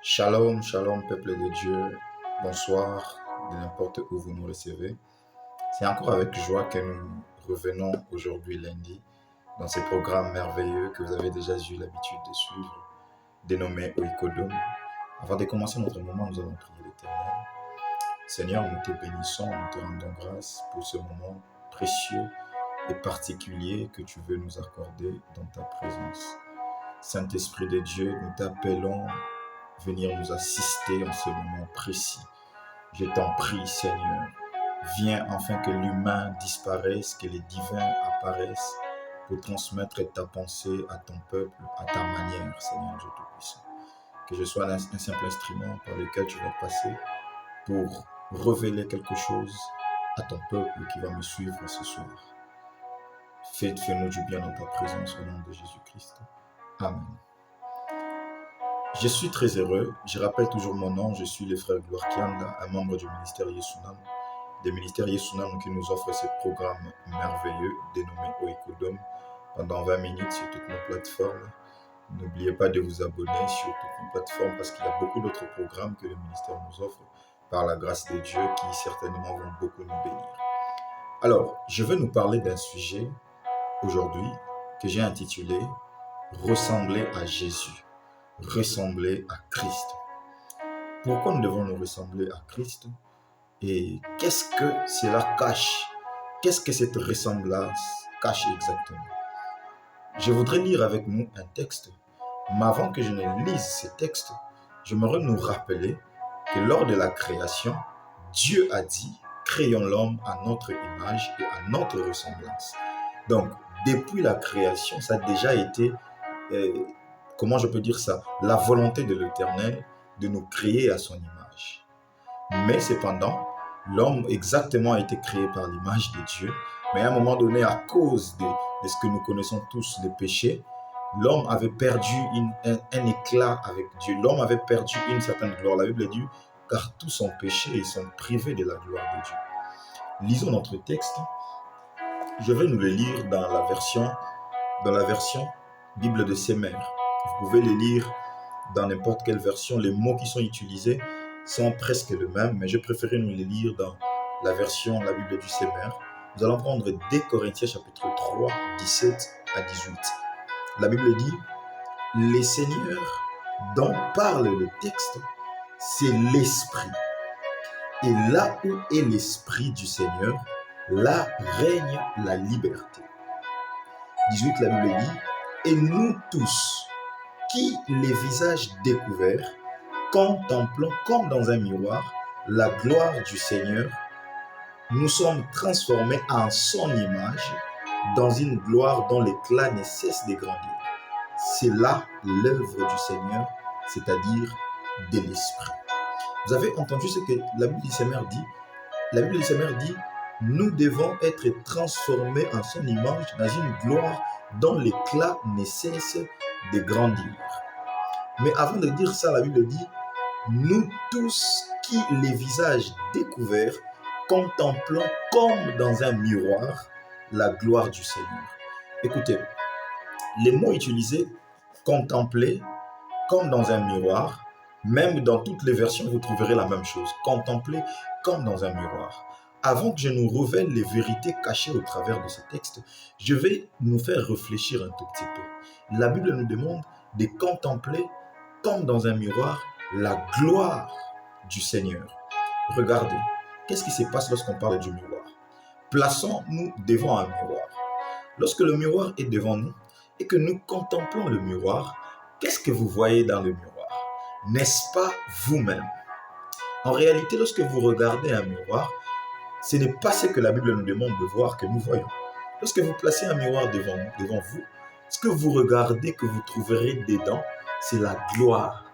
Shalom, shalom, peuple de Dieu. Bonsoir, de n'importe où vous nous recevez. C'est encore avec joie que nous revenons aujourd'hui lundi dans ce programme merveilleux que vous avez déjà eu l'habitude de suivre, dénommé Oikodom. Avant de commencer notre moment, nous allons prier l'Éternel. Seigneur, nous te bénissons, nous te rendons grâce pour ce moment précieux et particulier que tu veux nous accorder dans ta présence. Saint-Esprit de Dieu, nous t'appelons venir nous assister en ce moment précis. Je t'en prie, Seigneur, viens afin que l'humain disparaisse, que les divins apparaissent pour transmettre ta pensée à ton peuple, à ta manière, Seigneur Dieu Tout-Puissant. Que je sois un simple instrument par lequel tu vas passer pour révéler quelque chose à ton peuple qui va me suivre ce soir. Fais-nous du bien dans ta présence au nom de Jésus-Christ. Amen. Je suis très heureux, je rappelle toujours mon nom, je suis le frère Gloire Kianda, un membre du ministère Yesunam, des ministères Yesunam qui nous offre ce programme merveilleux dénommé Oikodom pendant 20 minutes sur toutes nos plateformes. N'oubliez pas de vous abonner sur toutes nos plateformes parce qu'il y a beaucoup d'autres programmes que le ministère nous offre par la grâce de Dieu qui certainement vont beaucoup nous bénir. Alors, je vais nous parler d'un sujet aujourd'hui que j'ai intitulé « Ressembler à Jésus ». Ressembler à Christ. Pourquoi nous devons nous ressembler à Christ et qu'est-ce que cela cache? Qu'est-ce que cette ressemblance cache exactement? Je voudrais lire avec nous un texte, mais avant que je ne lise ce texte, j'aimerais nous rappeler que lors de la création, Dieu a dit « Créons l'homme à notre image et à notre ressemblance ». Donc, depuis la création, ça a déjà été comment je peux dire ça? La volonté de l'Éternel de nous créer à son image. Mais cependant, l'homme exactement a été créé par l'image de Dieu. Mais à un moment donné, à cause de ce que nous connaissons tous, le péché, l'homme avait perdu un éclat avec Dieu. L'homme avait perdu une certaine gloire. La Bible dit, car tous sont péchés et ils sont privés de la gloire de Dieu. Lisons notre texte. Je vais nous le lire dans la version Bible de Semer. Vous pouvez les lire dans n'importe quelle version. Les mots qui sont utilisés sont presque les mêmes, mais je préférais nous les lire dans la Bible du Semer. Nous allons prendre 2 Corinthiens chapitre 3, 17 à 18. La Bible dit, « Les seigneurs dont parle le texte, c'est l'Esprit. Et là où est l'Esprit du Seigneur, là règne la liberté. » 18, la Bible dit, « Et nous tous, qui, les visages découverts, contemplons comme dans un miroir la gloire du Seigneur, nous sommes transformés en son image dans une gloire dont l'éclat ne cesse de grandir. C'est là l'œuvre du Seigneur, c'est-à-dire de l'Esprit. » Vous avez entendu ce que la Bible du Seigneur dit? La Bible du Seigneur dit, nous devons être transformés en son image dans une gloire dont l'éclat ne cesse de grandir. Mais avant de dire ça, la Bible dit, nous tous qui les visages découverts contemplons comme dans un miroir la gloire du Seigneur. Écoutez, les mots utilisés, contempler, comme dans un miroir, même dans toutes les versions, vous trouverez la même chose. Contempler comme dans un miroir. Avant que je nous révèle les vérités cachées au travers de ce texte, je vais nous faire réfléchir un tout petit peu. La Bible nous demande de contempler comme dans un miroir la gloire du Seigneur. Regardez, qu'est-ce qui se passe lorsqu'on parle du miroir? Plaçons-nous devant un miroir. Lorsque le miroir est devant nous et que nous contemplons le miroir, qu'est-ce que vous voyez dans le miroir? N'est-ce pas vous-même? En réalité, lorsque vous regardez un miroir, ce n'est pas ce que la Bible nous demande de voir que nous voyons. Lorsque vous placez un miroir devant vous, ce que vous regardez, que vous trouverez dedans, c'est la gloire.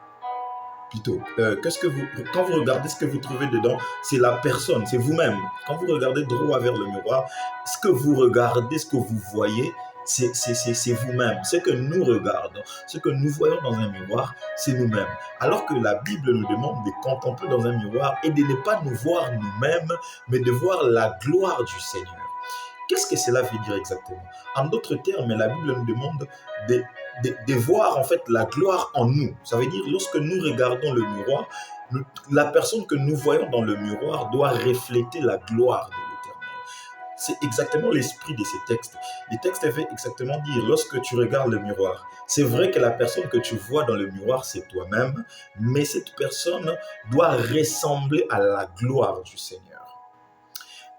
Plutôt, quand vous regardez ce que vous trouvez dedans, c'est la personne, c'est vous-même. Quand vous regardez droit vers le miroir, ce que vous regardez, ce que vous voyez, c'est vous-même. Ce que nous regardons, ce que nous voyons dans un miroir, c'est nous-mêmes. Alors que la Bible nous demande de contempler dans un miroir et de ne pas nous voir nous-mêmes, mais de voir la gloire du Seigneur. Qu'est-ce que cela veut dire exactement? En d'autres termes, la Bible nous demande de voir en fait la gloire en nous. Ça veut dire lorsque nous regardons le miroir, la personne que nous voyons dans le miroir doit refléter la gloire de l'Éternel. C'est exactement l'esprit de ces textes. Les textes veulent exactement dire, lorsque tu regardes le miroir, c'est vrai que la personne que tu vois dans le miroir, c'est toi-même, mais cette personne doit ressembler à la gloire du Seigneur.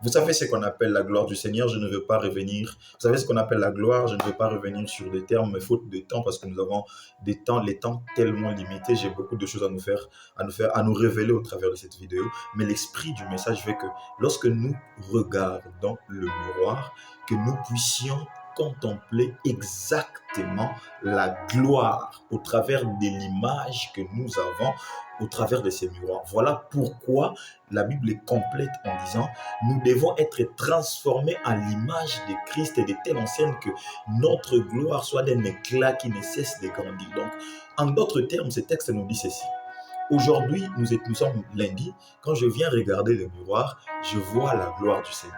Vous savez ce qu'on appelle la gloire du Seigneur, je ne veux pas revenir. Vous savez ce qu'on appelle la gloire, je ne veux pas revenir sur des termes, faute de temps, parce que nous avons les temps tellement limités. J'ai beaucoup de choses à nous révéler au travers de cette vidéo. Mais l'esprit du message veut que lorsque nous regardons le miroir, que nous puissions contempler exactement la gloire au travers de l'image que nous avons au travers de ces miroirs. Voilà pourquoi la Bible est complète en disant nous devons être transformés à l'image de Christ et de telle enseigne que notre gloire soit d'un éclat qui ne cesse de grandir. Donc, en d'autres termes, ce texte nous dit ceci. Aujourd'hui, nous sommes lundi. Quand je viens regarder le miroir, je vois la gloire du Seigneur.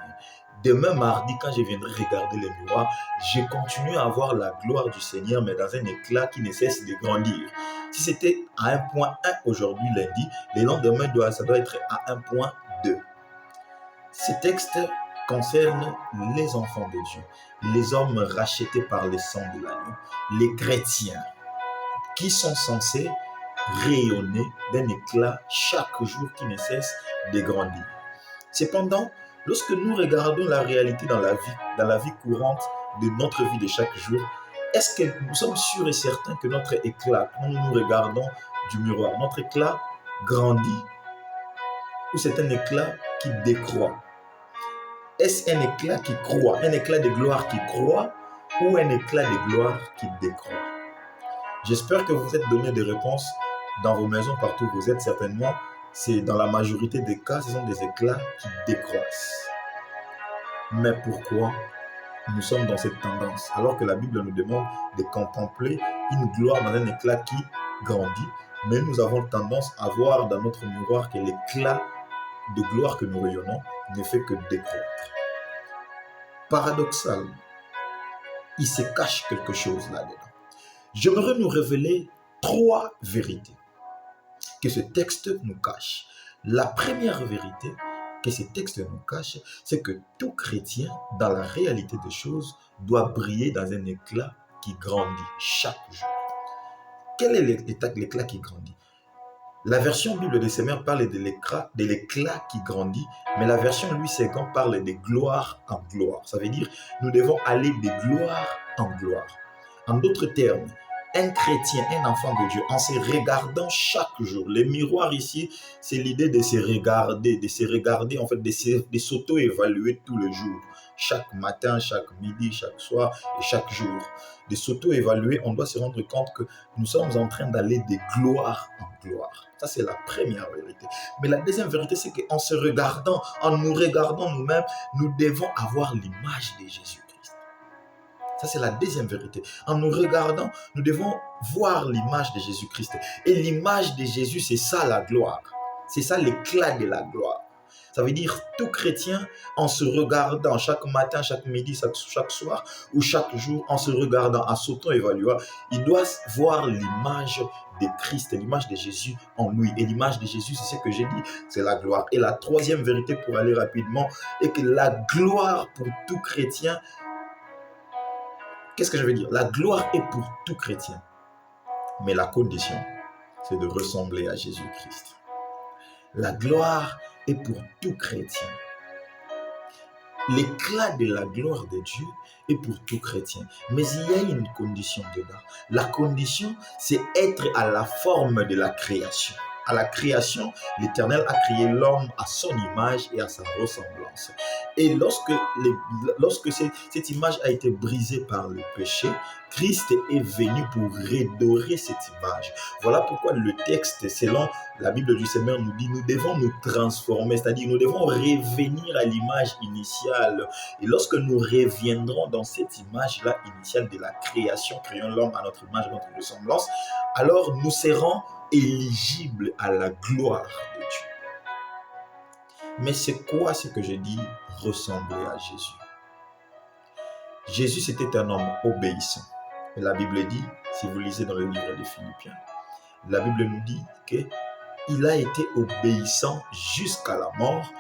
Demain, mardi, quand je viendrai regarder le miroir, je continue à voir la gloire du Seigneur, mais dans un éclat qui ne cesse de grandir. Si c'était à 1.1 aujourd'hui, lundi, le lendemain, ça doit être à 1.2. Ces textes concernent les enfants de Dieu, les hommes rachetés par le sang de l'agneau, les chrétiens, qui sont censés rayonner d'un éclat chaque jour qui ne cesse de grandir. Cependant, lorsque nous regardons la réalité dans la vie courante de notre vie de chaque jour, est-ce que nous sommes sûrs et certains que notre éclat, quand nous nous regardons du miroir, notre éclat grandit ou c'est un éclat qui décroît? Est-ce un éclat qui croît, un éclat de gloire qui croît ou un éclat de gloire qui décroît? J'espère que vous êtes donné des réponses dans vos maisons, partout où vous êtes. Certainement, c'est dans la majorité des cas, ce sont des éclats qui décroissent. Mais pourquoi nous sommes dans cette tendance, alors que la Bible nous demande de contempler une gloire dans un éclat qui grandit, mais nous avons tendance à voir dans notre miroir que l'éclat de gloire que nous rayonnons ne fait que décroître. Paradoxal, il se cache quelque chose là-dedans. J'aimerais nous révéler 3 vérités que ce texte nous cache. La première vérité que ce texte nous cache, c'est que tout chrétien, dans la réalité des choses, doit briller dans un éclat qui grandit chaque jour. Quel est l'éclat qui grandit? La version Bible de Semeur parle de l'éclat qui grandit, mais la version Louis II parle de gloire en gloire. Ça veut dire nous devons aller de gloire en gloire. En d'autres termes, un chrétien, un enfant de Dieu, en se regardant chaque jour, le miroir ici, c'est l'idée de se regarder, en fait, de s'auto-évaluer tous les jours. Chaque matin, chaque midi, chaque soir et chaque jour. De s'auto-évaluer, on doit se rendre compte que nous sommes en train d'aller de gloire en gloire. Ça, c'est la première vérité. Mais la deuxième vérité, c'est qu'en se regardant, en nous regardant nous-mêmes, nous devons avoir l'image de Jésus. Ça, c'est la deuxième vérité. En nous regardant, nous devons voir l'image de Jésus-Christ. Et l'image de Jésus, c'est ça la gloire. C'est ça l'éclat de la gloire. Ça veut dire tout chrétien, en se regardant chaque matin, chaque midi, chaque soir ou chaque jour, en se regardant, en s'auto-évaluant, il doit voir l'image de Christ, l'image de Jésus en lui. Et l'image de Jésus, c'est ce que j'ai dit, c'est la gloire. Et la troisième vérité, pour aller rapidement, est que la gloire pour tout chrétien, qu'est-ce que je veux dire? La gloire est pour tout chrétien. Mais la condition, c'est de ressembler à Jésus-Christ. La gloire est pour tout chrétien. L'éclat de la gloire de Dieu est pour tout chrétien. Mais il y a une condition dedans. La condition, c'est être à la forme de la création. À la création, l'Éternel a créé l'homme à son image et à sa ressemblance. Et lorsque cette image a été brisée par le péché, Christ est venu pour redorer cette image. Voilà pourquoi le texte, selon la Bible du Seigneur, nous dit nous devons nous transformer, c'est-à-dire nous devons revenir à l'image initiale. Et lorsque nous reviendrons dans cette image-là initiale de la création, créons l'homme à notre image, à notre ressemblance, alors nous serons éligibles à la gloire de Dieu. Mais c'est quoi ce que je dis ressembler à Jésus? Jésus, c'était un homme obéissant. Et la Bible dit, si vous lisez dans le livre des Philippiens, la Bible nous dit qu'il a été obéissant jusqu'à la mort,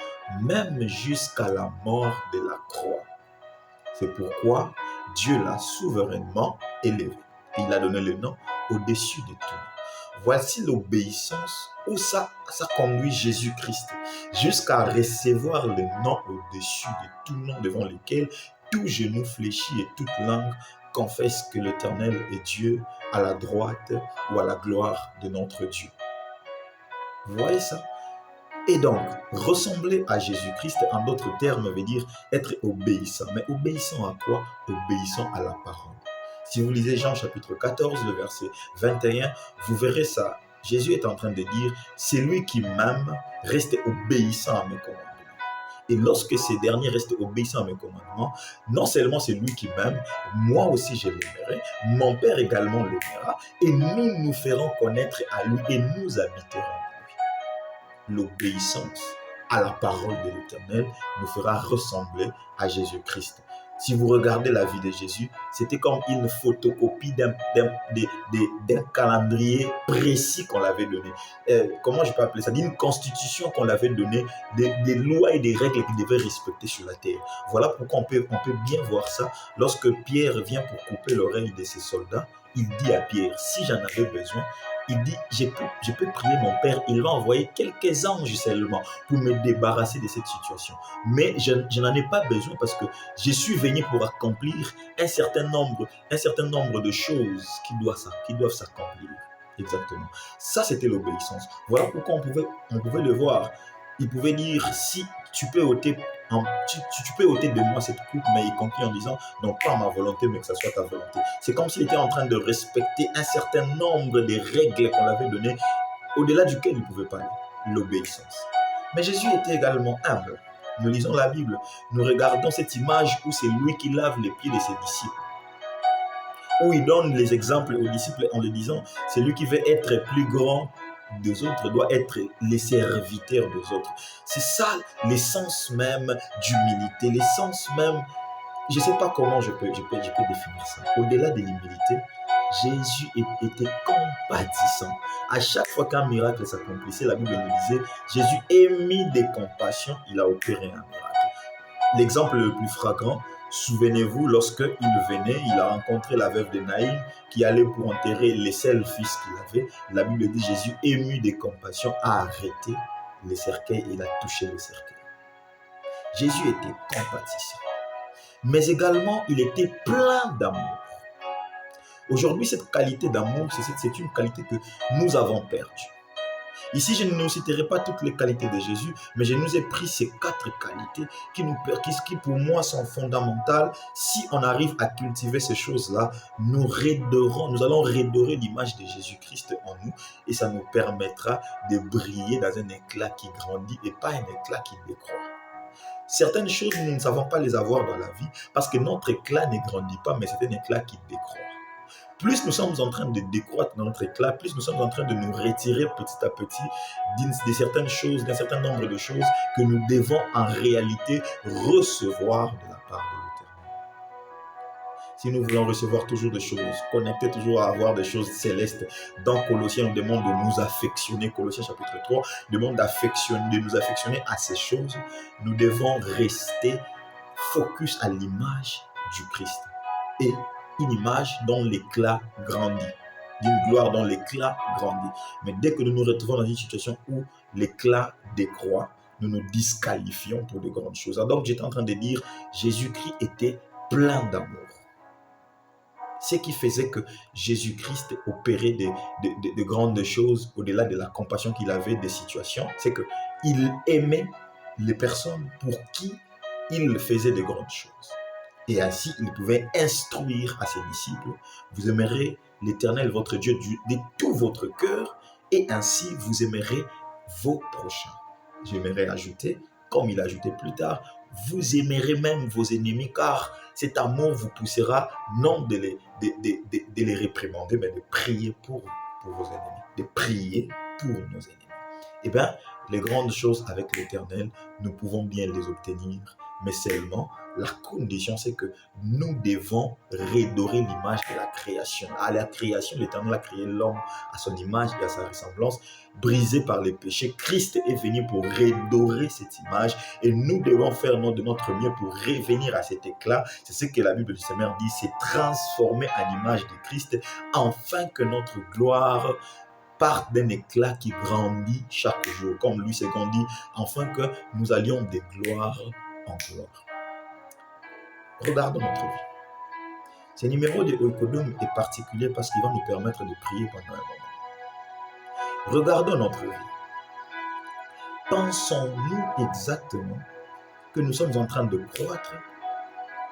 même jusqu'à la mort de la croix. C'est pourquoi Dieu l'a souverainement élevé. Il a donné le nom au-dessus de tout. Voici l'obéissance où ça conduit Jésus-Christ jusqu'à recevoir le nom au-dessus de tout nom devant lequel tout genou fléchit et toute langue confesse que l'Éternel est Dieu à la droite ou à la gloire de notre Dieu. Vous voyez ça? Et donc, ressembler à Jésus-Christ, en d'autres termes, veut dire être obéissant. Mais obéissant à quoi? Obéissant à la parole. Si vous lisez Jean chapitre 14, le verset 21, vous verrez ça. Jésus est en train de dire, c'est lui qui m'aime, reste obéissant à mes commandements. Et lorsque ces derniers restent obéissants à mes commandements, non seulement c'est lui qui m'aime, moi aussi je l'aimerai, mon Père également l'aimera, et nous nous ferons connaître à lui et nous habiterons en lui. L'obéissance à la parole de l'Éternel nous fera ressembler à Jésus-Christ. Si vous regardez la vie de Jésus, c'était comme une photocopie d'un calendrier précis qu'on l'avait donné. Comment je peux appeler ça? D'une constitution qu'on l'avait donnée, des lois et des règles qu'il devait respecter sur la terre. Voilà pourquoi on peut bien voir ça. Lorsque Pierre vient pour couper l'oreille de ses soldats, il dit à Pierre, si j'en avais besoin, il dit, je peux prier mon Père, il va envoyer quelques anges seulement pour me débarrasser de cette situation. Mais je n'en ai pas besoin parce que je suis venu pour accomplir un certain nombre de choses qui doivent s'accomplir. Exactement. Ça, c'était l'obéissance. Voilà pourquoi on pouvait le voir. Il pouvait dire, si tu peux ôter de moi cette coupe, mais il conclut en disant, non pas ma volonté, mais que ce soit ta volonté. C'est comme s'il était en train de respecter un certain nombre de règles qu'on lui avait données, au-delà duquel il ne pouvait pas aller, l'obéissance. Mais Jésus était également humble. Nous lisons la Bible, nous regardons cette image où c'est lui qui lave les pieds de ses disciples, où il donne les exemples aux disciples en le disant, c'est lui qui veut être plus grand des autres, doit être les serviteurs des autres. C'est ça l'essence même d'humilité, l'essence même, je ne sais pas comment je peux définir ça. Au-delà de l'humilité, Jésus était compatissant. À chaque fois qu'un miracle s'accomplissait, la Bible nous disait, Jésus émis de compassion, il a opéré un miracle. L'exemple le plus flagrant, souvenez-vous, lorsqu'il venait, il a rencontré la veuve de Naïm qui allait pour enterrer les seuls fils qu'il avait. La Bible dit, Jésus, ému de compassion, a arrêté le cercueil et il a touché le cercueil. Jésus était compatissant. Mais également, il était plein d'amour. Aujourd'hui, cette qualité d'amour, c'est une qualité que nous avons perdue. Ici, je ne citerai pas toutes les qualités de Jésus, mais je nous ai pris ces 4 qualités qui pour moi sont fondamentales. Si on arrive à cultiver ces choses-là, nous allons redorer l'image de Jésus-Christ en nous et ça nous permettra de briller dans un éclat qui grandit et pas un éclat qui décroît. Certaines choses, nous ne savons pas les avoir dans la vie parce que notre éclat ne grandit pas, mais c'est un éclat qui décroît. Plus nous sommes en train de décroître dans notre éclat, plus nous sommes en train de nous retirer petit à petit de certaines choses, d'un certain nombre de choses que nous devons en réalité recevoir de la part de l'Éternel. Si nous voulons recevoir toujours des choses, connecter toujours à avoir des choses célestes, dans Colossiens, on demande de nous affectionner, Colossiens chapitre 3, demande de nous affectionner à ces choses, nous devons rester focus à l'image du Christ. Et une image dont l'éclat grandit, d'une gloire dont l'éclat grandit. Mais dès que nous nous retrouvons dans une situation où l'éclat décroît, nous nous disqualifions pour de grandes choses. Donc j'étais en train de dire, Jésus-Christ était plein d'amour. Ce qui faisait que Jésus-Christ opérait de grandes choses au-delà de la compassion qu'il avait des situations, c'est qu'il aimait les personnes pour qui il faisait de grandes choses. Et ainsi, il pouvait instruire à ses disciples, vous aimerez l'Éternel, votre Dieu, de tout votre cœur, et ainsi vous aimerez vos prochains. J'aimerais ajouter, comme il a ajouté plus tard, vous aimerez même vos ennemis, car cet amour vous poussera non de les réprimander, mais de prier pour vos ennemis, de prier pour nos ennemis. Eh bien, les grandes choses avec l'Éternel, nous pouvons bien les obtenir, mais seulement La condition, c'est que nous devons redorer l'image de la création. À la création, l'Éternel a créé l'homme à son image et à sa ressemblance, brisé par les péchés. Christ est venu pour redorer cette image et nous devons faire de notre mieux pour revenir à cet éclat. C'est ce que la Bible du Seigneur dit, c'est transformer à l'image de Christ, afin que notre gloire parte d'un éclat qui grandit chaque jour, comme lui s'est grandi, afin que nous allions de gloire en gloire. Regardons notre vie. Ce numéro de Oikoudom est particulier parce qu'il va nous permettre de prier pendant un moment. Regardons notre vie. Pensons-nous exactement que nous sommes en train de croître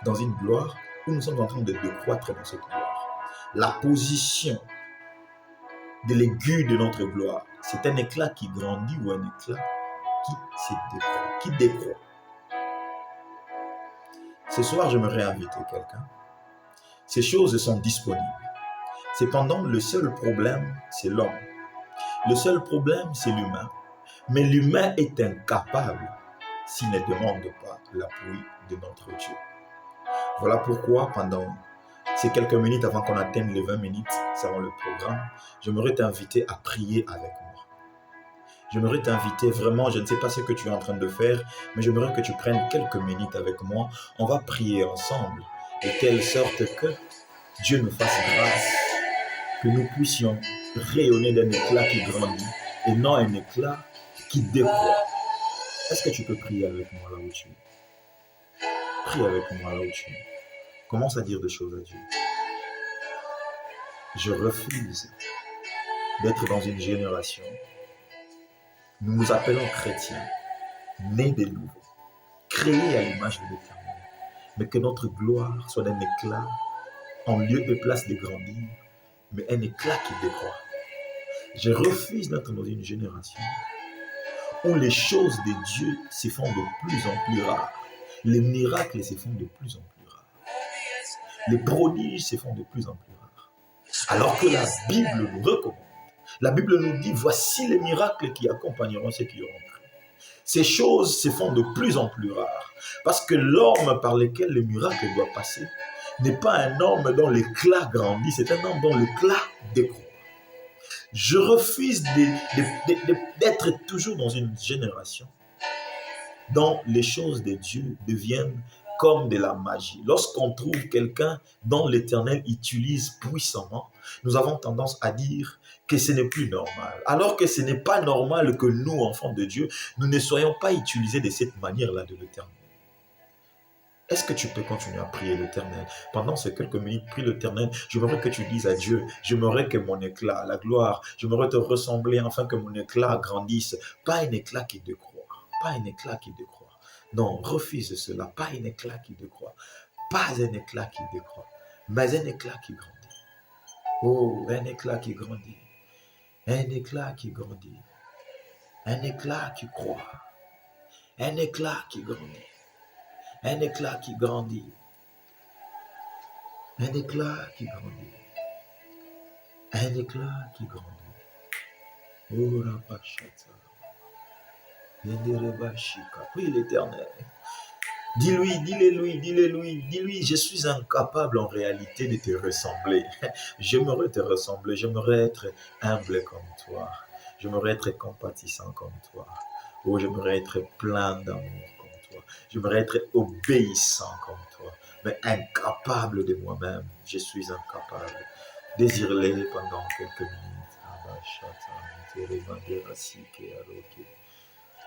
dans une gloire ou nous sommes en train de décroître dans cette gloire? La position de l'aigu de notre gloire, c'est un éclat qui grandit ou un éclat qui décroît. Ce soir, j'aimerais inviter quelqu'un. Ces choses sont disponibles. Cependant, le seul problème, c'est l'homme. Le seul problème, c'est l'humain. Mais l'humain est incapable s'il ne demande pas l'appui de notre Dieu. Voilà pourquoi, pendant ces quelques minutes avant qu'on atteigne les 20 minutes, selon le programme, j'aimerais t'inviter à prier avec moi. J'aimerais t'inviter vraiment, je ne sais pas ce que tu es en train de faire, mais j'aimerais que tu prennes quelques minutes avec moi. On va prier ensemble, de telle sorte que Dieu nous fasse grâce, que nous puissions rayonner d'un éclat qui grandit et non un éclat qui décroît. Est-ce que tu peux prier avec moi là où tu es? Prie avec moi là où tu es. Commence à dire des choses à Dieu. Je refuse d'être dans une génération. Nous nous appelons chrétiens, nés de nouveau, créés à l'image de l'Éternel, mais que notre gloire soit d'un éclat en lieu et place de grandir, mais un éclat qui décroît. Je refuse d'être dans une génération où les choses de Dieu se font de plus en plus rares. Les miracles se font de plus en plus rares. Les prodiges se font de plus en plus rares. Alors que la Bible nous recommande. La Bible nous dit, voici les miracles qui accompagneront ceux qui auront cru. Ces choses se font de plus en plus rares. Parce que l'homme par lequel le miracle doit passer n'est pas un homme dont l'éclat grandit, c'est un homme dont l'éclat décroît. Je refuse d'être toujours dans une génération dont les choses de Dieu deviennent comme de la magie. Lorsqu'on trouve quelqu'un dont l'Éternel utilise puissamment, nous avons tendance à dire que ce n'est plus normal. Alors que ce n'est pas normal que nous, enfants de Dieu, nous ne soyons pas utilisés de cette manière-là de l'Éternel. Est-ce que tu peux continuer à prier l'Éternel? Pendant ces quelques minutes, prie l'Éternel. J'aimerais que tu dises à Dieu, j'aimerais que mon éclat, la gloire, j'aimerais te ressembler afin que mon éclat grandisse. Pas un éclat qui décroît. Pas un éclat qui décroît. Non, refuse cela. Pas un éclat qui décroît. Pas un éclat qui décroît. Mais un éclat qui grandit. Oh, un éclat qui grandit. Un éclat qui grandit. Un éclat qui croît. Un éclat qui grandit. Un éclat qui grandit. Un éclat qui grandit. Un éclat qui grandit. Oh, la pachata. Prie l'Éternel. Dis-lui, dis-lui, je suis incapable en réalité de te ressembler. J'aimerais te ressembler, j'aimerais être humble comme toi. J'aimerais être compatissant comme toi. Oh, j'aimerais être plein d'amour comme toi. J'aimerais être obéissant comme toi. Mais incapable de moi-même, je suis incapable. Désire-les pendant quelques minutes.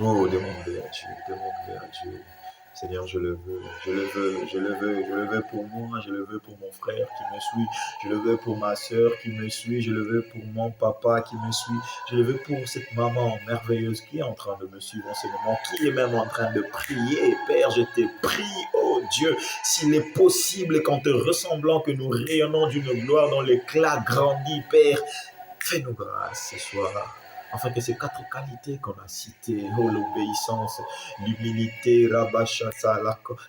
Oh, demande-le à Dieu, demande-le à Dieu. Seigneur, je le veux, je le veux, je le veux, je le veux pour moi, je le veux pour mon frère qui me suit, je le veux pour ma soeur qui me suit, je le veux pour mon papa qui me suit, je le veux pour cette maman merveilleuse qui est en train de me suivre en ce moment, qui est même en train de prier. Père, je te prie, oh Dieu, s'il est possible qu'en te ressemblant, que nous rayonnons d'une gloire dont l'éclat grandit, Père, fais-nous grâce ce soir. Afin que ces 4 qualités qu'on a citées, oh, l'obéissance, l'humilité, Rabashata,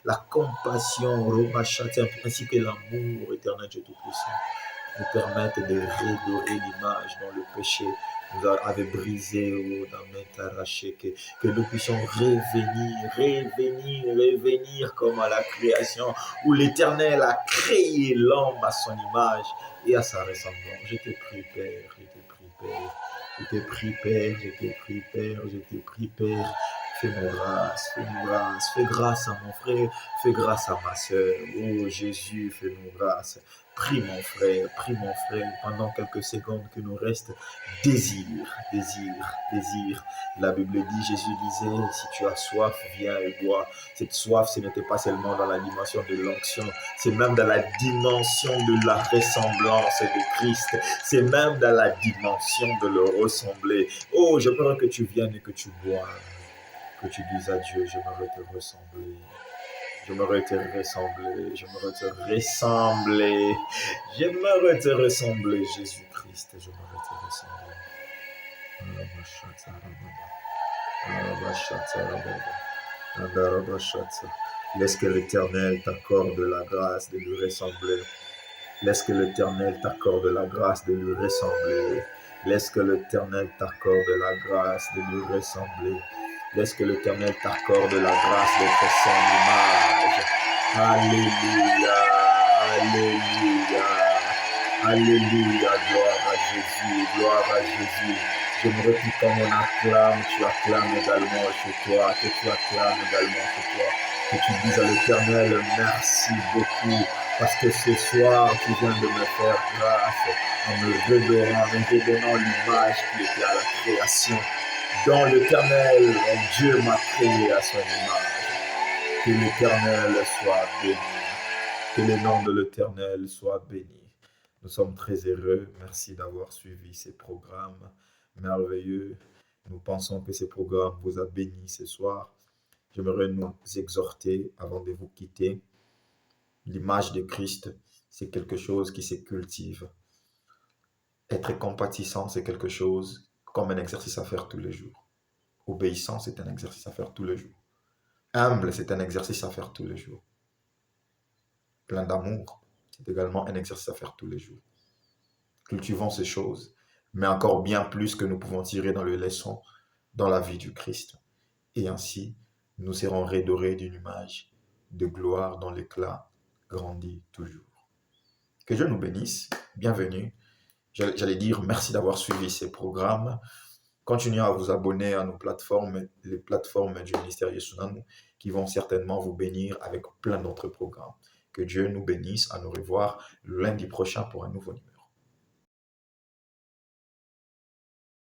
la compassion, Rabashata, ainsi que l'amour éternel Dieu Tout-Puissant, nous permettent de redorer l'image dont le péché avez brisé, oh, que nous puissions revenir comme à la création, où l'Éternel a créé l'homme à son image et à sa ressemblance. Je te prie, Père, je te prie, Père. Je te prie, Père, je te prie, Père, je te prie, Père. Fais-moi grâce, fais-moi grâce, fais grâce à mon frère, fais grâce à ma soeur. Oh Jésus, fais-nous grâce. Prie mon frère, pendant quelques secondes que nous reste. Désir. La Bible dit, Jésus disait, si tu as soif, viens et bois. Cette soif, ce n'était pas seulement dans la dimension de l'onction, c'est même dans la dimension de la ressemblance de Christ. C'est même dans la dimension de le ressembler. Oh, je veux que tu viennes et que tu bois. Que tu dises à Dieu, j'aimerais te ressembler. J'aimerais te ressembler. J'aimerais te ressembler. J'aimerais te ressembler, Jésus-Christ. J'aimerais te ressembler. Laisse que l'Éternel t'accorde la grâce de lui ressembler. Laisse que l'Éternel t'accorde la grâce de lui ressembler. Laisse que l'Éternel t'accorde la grâce de lui ressembler. Laisse que l'Éternel t'accorde la grâce d'être son image. Alléluia, alléluia, alléluia, gloire à Jésus, gloire à Jésus. J'aimerais que comme on acclame, tu acclames également chez toi, que tu acclames également chez toi, que tu dises à l'Éternel, merci beaucoup, parce que ce soir, tu viens de me faire grâce, en me redonnant l'image qui était à la création. Dans l'Éternel, Dieu m'a créé à son image. Que l'Éternel soit béni. Que le nom de l'Éternel soit béni. Nous sommes très heureux. Merci d'avoir suivi ces programmes merveilleux. Nous pensons que ces programmes vous a béni ce soir. J'aimerais nous exhorter avant de vous quitter. L'image de Christ, c'est quelque chose qui se cultive. Être compatissant, c'est quelque chose comme un exercice à faire tous les jours. Obéissant, c'est un exercice à faire tous les jours. Humble, c'est un exercice à faire tous les jours. Plein d'amour, c'est également un exercice à faire tous les jours. Cultivons ces choses, mais encore bien plus que nous pouvons tirer dans les leçons dans la vie du Christ. Et ainsi, nous serons redorés d'une image de gloire dont l'éclat grandit toujours. Que Dieu nous bénisse. Bienvenue. J'allais dire merci d'avoir suivi ces programmes. Continuez à vous abonner à nos plateformes, les plateformes du ministère Yesunanu, qui vont certainement vous bénir avec plein d'autres programmes. Que Dieu nous bénisse. À nous revoir lundi prochain pour un nouveau numéro.